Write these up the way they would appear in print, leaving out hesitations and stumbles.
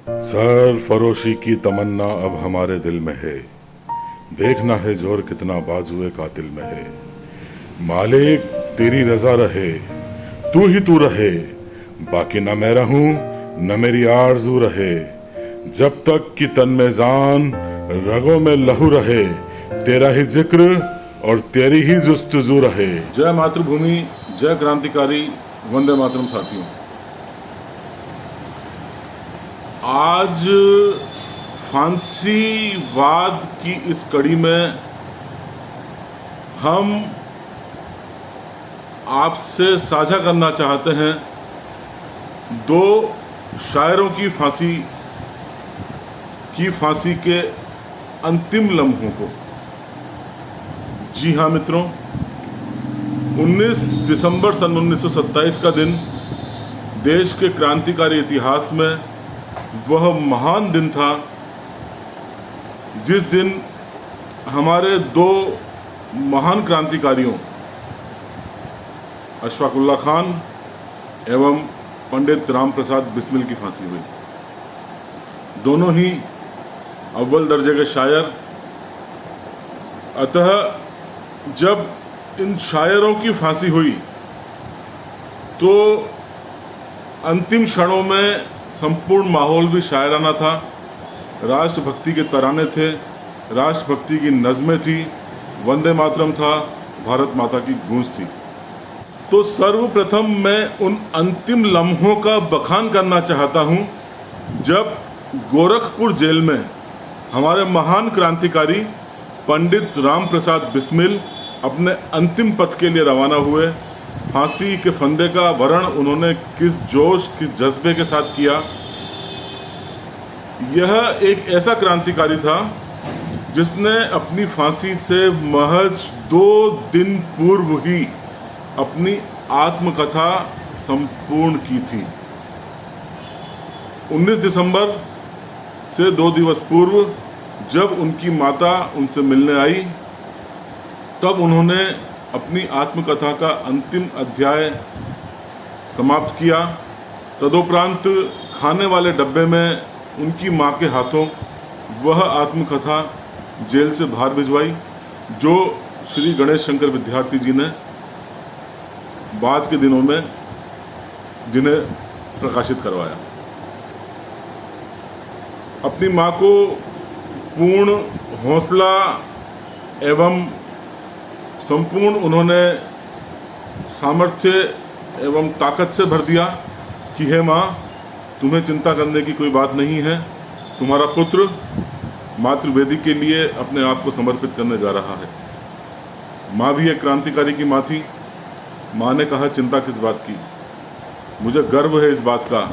सरफरोशी की तमन्ना अब हमारे दिल में है, देखना है जोर कितना बाजुए कातिल में है। मालिक तेरी रजा रहे, तू रहे, बाकी न मैं रहूं न मेरी आरज़ू रहे। जब तक कि तन में जान रगों में लहू रहे, तेरा ही जिक्र और तेरी ही जुस्तजू रहे। जय मातृभूमि, जय क्रांतिकारी, वंदे मातरम। साथियों, आज फांसीवाद की इस कड़ी में हम आपसे साझा करना चाहते हैं दो शायरों की फांसी के अंतिम लम्हों को। जी हाँ मित्रों, 19 दिसंबर सन 1927 का दिन देश के क्रांतिकारी इतिहास में वह महान दिन था जिस दिन हमारे दो महान क्रांतिकारियों अशफाक उल्लाह खान एवं पंडित राम प्रसाद बिस्मिल की फांसी हुई। दोनों ही अव्वल दर्जे के शायर। अतः जब इन शायरों की फांसी हुई तो अंतिम क्षणों में संपूर्ण माहौल भी शायराना था। राष्ट्रभक्ति के तराने थे, राष्ट्रभक्ति की नज़में थी, वंदे मातरम था, भारत माता की गूंज थी। तो सर्वप्रथम मैं उन अंतिम लम्हों का बखान करना चाहता हूं जब गोरखपुर जेल में हमारे महान क्रांतिकारी पंडित राम प्रसाद बिस्मिल अपने अंतिम पथ के लिए रवाना हुए। फांसी के फंदे का वरण उन्होंने किस जोश, किस जज्बे के साथ किया। यह एक ऐसा क्रांतिकारी था जिसने अपनी फांसी से महज 2 दिन पूर्व ही अपनी आत्मकथा संपूर्ण की थी। 19 दिसंबर से 2 दिवस पूर्व जब उनकी माता उनसे मिलने आई तब उन्होंने अपनी आत्मकथा का अंतिम अध्याय समाप्त किया। तदुपरांत खाने वाले डब्बे में उनकी मां के हाथों वह आत्मकथा जेल से बाहर भिजवाई, जो श्री गणेश शंकर विद्यार्थी जी ने बाद के दिनों में जिन्हें प्रकाशित करवाया। अपनी मां को पूर्ण हौसला एवं संपूर्ण उन्होंने सामर्थ्य एवं ताकत से भर दिया कि हे माँ, तुम्हें चिंता करने की कोई बात नहीं है। तुम्हारा पुत्र मातृवेदी के लिए अपने आप को समर्पित करने जा रहा है। माँ भी एक क्रांतिकारी की माँ थी। माँ ने कहा, चिंता किस बात की, मुझे गर्व है इस बात का।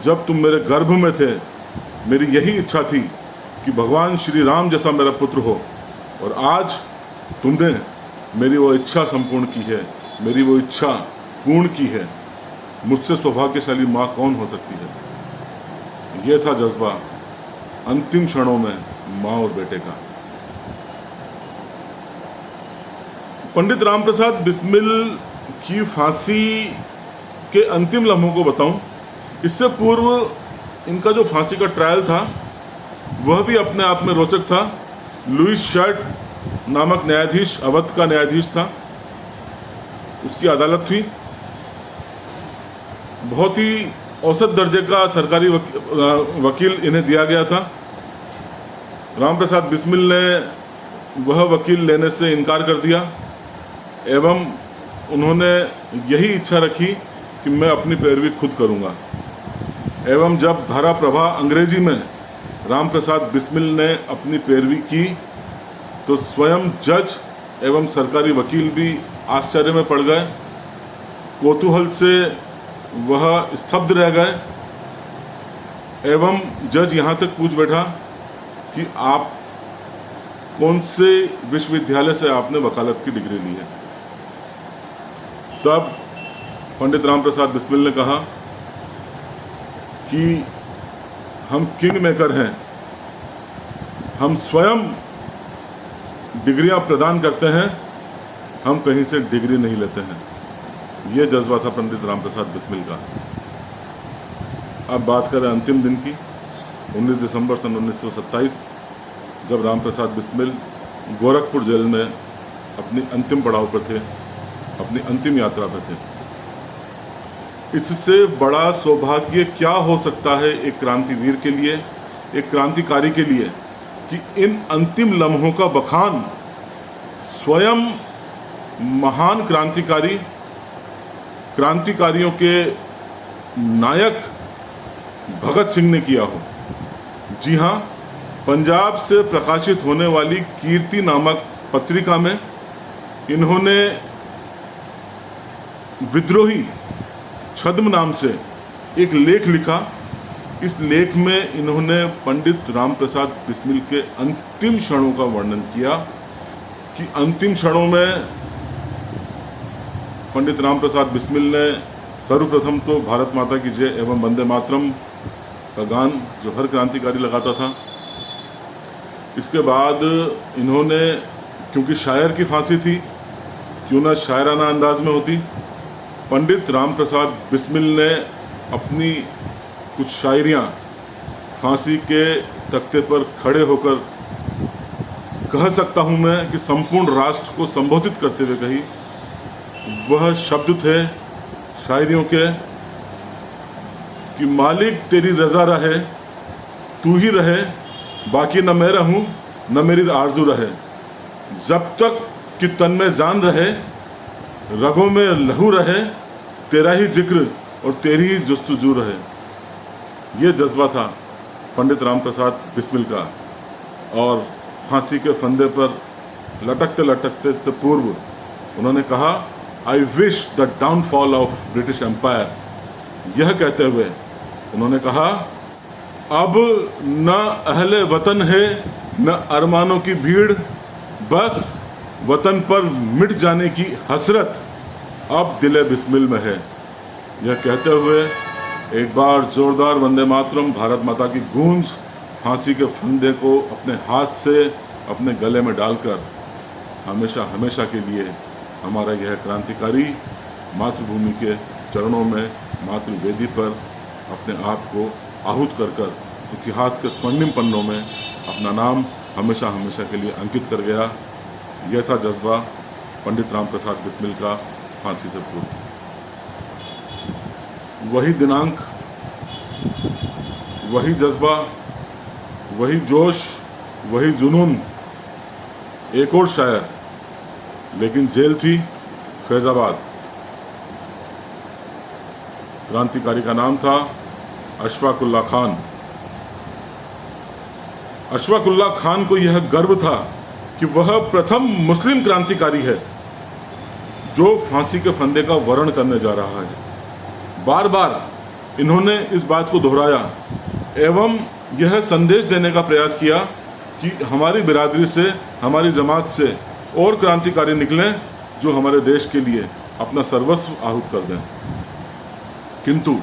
जब तुम मेरे गर्भ में थे मेरी यही इच्छा थी कि भगवान श्री राम जैसा मेरा पुत्र हो, और आज तुमने मेरी वो इच्छा संपूर्ण की है, मेरी वो इच्छा पूर्ण की है। मुझसे सौभाग्यशाली माँ कौन हो सकती है। ये था जज्बा अंतिम क्षणों में माँ और बेटे का। पंडित राम प्रसाद बिस्मिल की फांसी के अंतिम लम्हों को बताऊं, इससे पूर्व इनका जो फांसी का ट्रायल था वह भी अपने आप में रोचक था। लुईस शर्ट नामक न्यायाधीश, अवध का न्यायाधीश था, उसकी अदालत थी। बहुत ही औसत दर्जे का सरकारी वकील इन्हें दिया गया था। राम प्रसाद बिस्मिल ने वह वकील लेने से इनकार कर दिया एवं उन्होंने यही इच्छा रखी कि मैं अपनी पैरवी खुद करूंगा। एवं जब धारा प्रभा अंग्रेजी में राम प्रसाद बिस्मिल ने अपनी पैरवी की तो स्वयं जज एवं सरकारी वकील भी आश्चर्य में पड़ गए। कौतूहल से वह स्तब्ध रह गए एवं जज यहाँ तक पूछ बैठा कि आप कौन से विश्वविद्यालय से आपने वकालत की डिग्री ली है। तब पंडित राम प्रसाद बिस्मिल ने कहा कि हम किंग मेकर हैं, हम स्वयं डिग्रियां प्रदान करते हैं, हम कहीं से डिग्री नहीं लेते हैं। ये जज्बा था पंडित राम प्रसाद बिस्मिल का। अब बात करें अंतिम दिन की, 19 दिसंबर सन 1927, जब राम प्रसाद बिस्मिल गोरखपुर जेल में अपनी अंतिम पड़ाव पर थे, अपनी अंतिम यात्रा पर थे। इससे बड़ा सौभाग्य क्या हो सकता है एक क्रांतिवीर के लिए, एक क्रांतिकारी के लिए, कि इन अंतिम लम्हों का बखान स्वयं महान क्रांतिकारियों के नायक भगत सिंह ने किया हो। जी हाँ, पंजाब से प्रकाशित होने वाली कीर्ति नामक पत्रिका में इन्होंने विद्रोही छद्म नाम से एक लेख लिखा। इस लेख में इन्होंने पंडित राम प्रसाद बिस्मिल के अंतिम क्षणों का वर्णन किया कि अंतिम क्षणों में पंडित राम प्रसाद बिस्मिल ने सर्वप्रथम तो भारत माता की जय एवं वंदे मातरम का गान, जो हर क्रांतिकारी लगाता था। इसके बाद इन्होंने, क्योंकि शायर की फांसी थी, क्यों ना शायराना अंदाज में होती, पंडित राम प्रसाद बिस्मिल ने अपनी कुछ शायरियाँ फांसी के तख्ते पर खड़े होकर कह सकता हूँ मैं कि संपूर्ण राष्ट्र को संबोधित करते हुए कही। वह शब्द थे शायरियों के कि मालिक तेरी रज़ा रहे, तू ही रहे, बाकी न मैं रहूँ न मेरी आरजू रहे, जब तक कि तन में जान रहे, रगों में लहू रहे, तेरा ही जिक्र और तेरी ही जुस्तजू रहे। ये जज्बा था पंडित राम प्रसाद बिस्मिल का। और फांसी के फंदे पर लटकते लटकते से पूर्व उन्होंने कहा, I wish the downfall of British Empire. यह कहते हुए उन्होंने कहा, अब न अहले वतन है न अरमानों की भीड़, बस वतन पर मिट जाने की हसरत अब दिले बिस्मिल में है। यह कहते हुए एक बार जोरदार वंदे मातरम, भारत माता की गूंज, फांसी के फंदे को अपने हाथ से अपने गले में डालकर हमेशा हमेशा के लिए हमारा यह क्रांतिकारी मातृभूमि के चरणों में, मातृवेदी पर अपने आप को आहूत कर कर इतिहास के स्वर्णिम पन्नों में अपना नाम हमेशा हमेशा के लिए अंकित कर गया। यह था जज्बा पंडित राम प्रसाद बिस्मिल का फांसी से पूर्व। वही दिनांक, वही जज्बा, वही जोश, वही जुनून। एक और शायर, लेकिन जेल थी फैजाबाद। क्रांतिकारी का नाम था अशफाक उल्लाह खान। अशफाक उल्लाह खान को यह गर्व था कि वह प्रथम मुस्लिम क्रांतिकारी है जो फांसी के फंदे का वर्ण करने जा रहा है। बार बार इन्होंने इस बात को दोहराया एवं यह संदेश देने का प्रयास किया कि हमारी बिरादरी से, हमारी जमात से और क्रांतिकारी निकलें जो हमारे देश के लिए अपना सर्वस्व आहूत कर दें। किंतु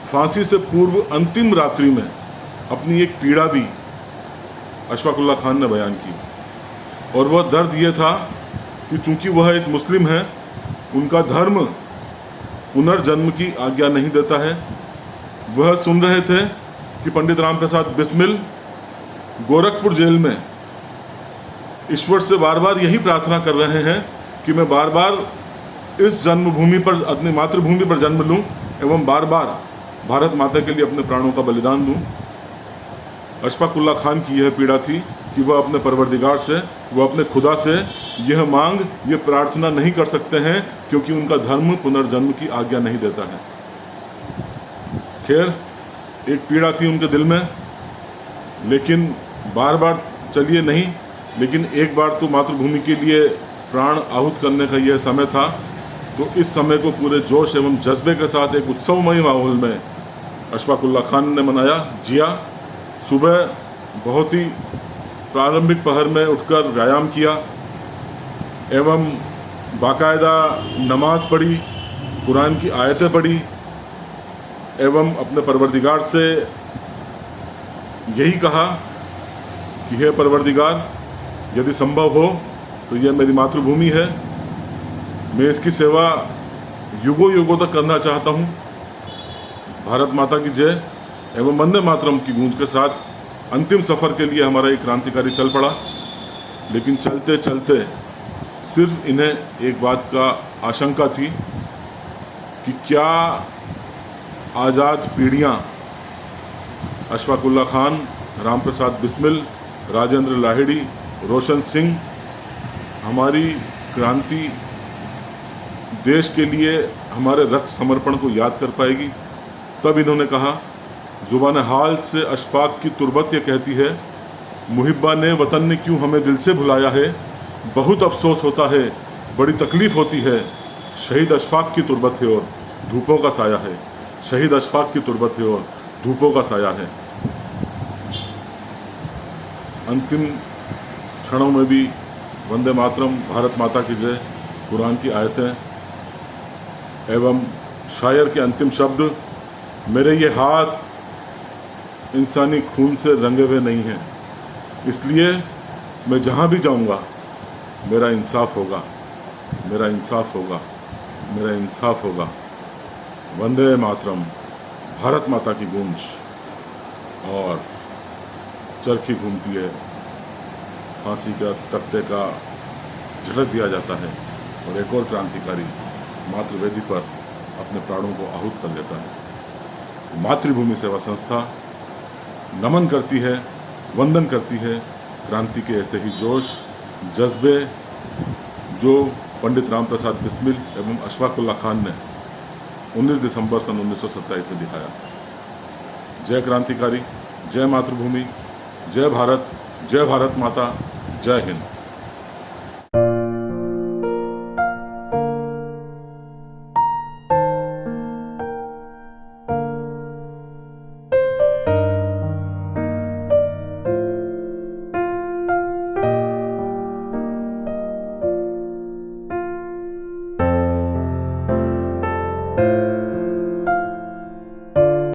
फांसी से पूर्व अंतिम रात्रि में अपनी एक पीड़ा भी अशफाक उल्लाह खान ने बयान की, और वह दर्द ये था कि चूंकि वह एक मुस्लिम है, उनका धर्म पुनर्जन्म की आज्ञा नहीं देता है। वह सुन रहे थे कि पंडित राम प्रसाद बिस्मिल गोरखपुर जेल में ईश्वर से बार बार यही प्रार्थना कर रहे हैं कि मैं बार बार इस जन्मभूमि पर, अपनी मातृभूमि पर जन्म लूं एवं बार बार भारत माता के लिए अपने प्राणों का बलिदान दूं। अशफाक उल्लाह खान की यह पीड़ा थी कि वह अपने परवरदिगार से, वह अपने खुदा से यह मांग, यह प्रार्थना नहीं कर सकते हैं क्योंकि उनका धर्म पुनर्जन्म की आज्ञा नहीं देता है। खैर, एक पीड़ा थी उनके दिल में, लेकिन बार बार चलिए नहीं, लेकिन एक बार तो मातृभूमि के लिए प्राण आहूत करने का यह समय था। तो इस समय को पूरे जोश एवं जज्बे के साथ एक उत्सवमयी माहौल में अशफाक उल्लाह खान ने मनाया, जिया। सुबह बहुत ही प्रारंभिक पहर में उठकर व्यायाम किया एवं बाकायदा नमाज पढ़ी, कुरान की आयतें पढ़ी एवं अपने परवरदिगार से यही कहा कि हे परवरदिगार, यदि संभव हो तो यह मेरी मातृभूमि है, मैं इसकी सेवा युगों युगों तक करना चाहता हूँ। भारत माता की जय एवं वंदे मातरम की गूंज के साथ अंतिम सफ़र के लिए हमारा एक क्रांतिकारी चल पड़ा। लेकिन चलते चलते सिर्फ इन्हें एक बात का आशंका थी कि क्या आज़ाद पीढ़ियाँ अशफाकुल्ला खान, राम प्रसाद बिस्मिल, राजेंद्र लाहिड़ी, रोशन सिंह हमारी क्रांति देश के लिए हमारे रक्त समर्पण को याद कर पाएगी। तब इन्होंने कहा, जुबान हाल से अशफाक की तुरबत ये कहती है, मुहिब्बा ने वतन ने क्यों हमें दिल से भुलाया है, बहुत अफसोस होता है, बड़ी तकलीफ़ होती है, शहीद अशफाक की तुरबत है और धूपों का साया है, शहीद अशफाक की तुरबत है और धूपों का साया है। अंतिम क्षणों में भी वंदे मातरम, भारत माता की जय, कुरान की आयतें एवं शायर के अंतिम शब्द, मेरे ये हाथ इंसानी खून से रंगे हुए नहीं हैं, इसलिए मैं जहाँ भी जाऊँगा मेरा इंसाफ होगा, मेरा इंसाफ होगा, मेरा इंसाफ होगा। वंदे मातरम, भारत माता की गूंज। और चरखी घूमती है, फांसी का तख्ते का झटक दिया जाता है और एक और क्रांतिकारी मातृवेदी पर अपने प्राणों को आहूत कर लेता है। मातृभूमि सेवा संस्था नमन करती है, वंदन करती है क्रांति के ऐसे ही जोश जज्बे जो पंडित राम प्रसाद बिस्मिल एवं अशफाकुल्ला खान ने 19 दिसंबर सन 1927 में दिखाया। जय क्रांतिकारी, जय मातृभूमि, जय भारत माता, जय हिंद।